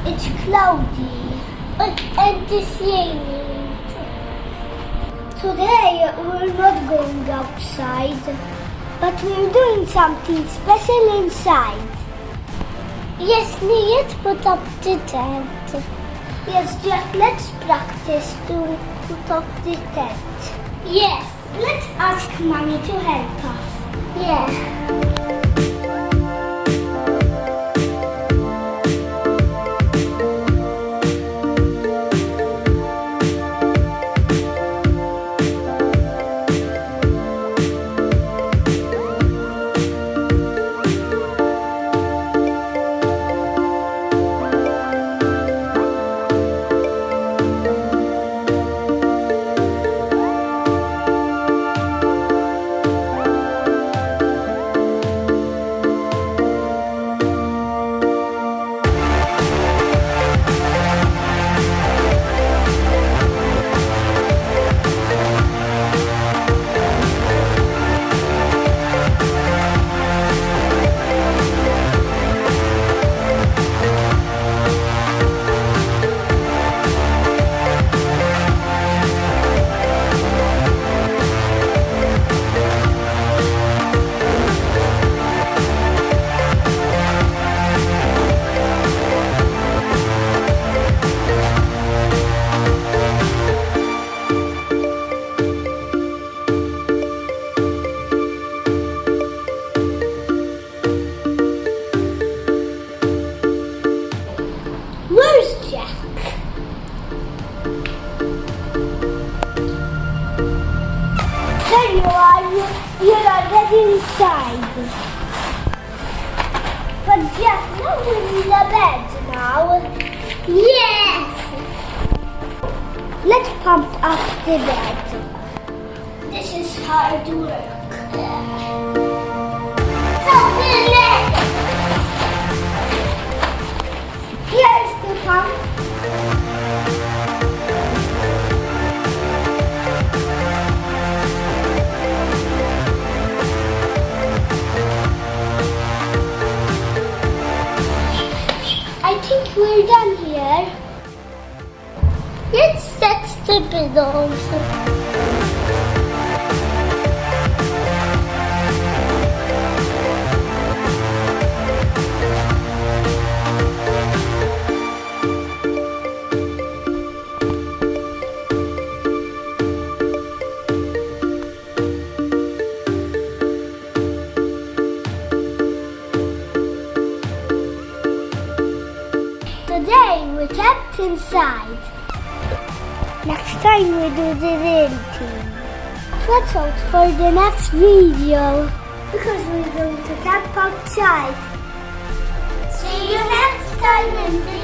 It's cloudy and it's raining. Today we're not going outside, but we're doing something special inside. Yes, Niyat, put up the tent. Yes, Jack, let's practice to put up the tent. Yes, let's ask Mommy to help us. Yeah. Where's Jack? There you are. You're already inside. But Jack, now we need a bed now. Yes! Let's pump up the bed. This is hard work. Here's the pump. I think we're done here. Let's set the pillows. Today we kept inside. Next time we do the real thing. Watch out for the next video because we're going to camp outside. See you next time in the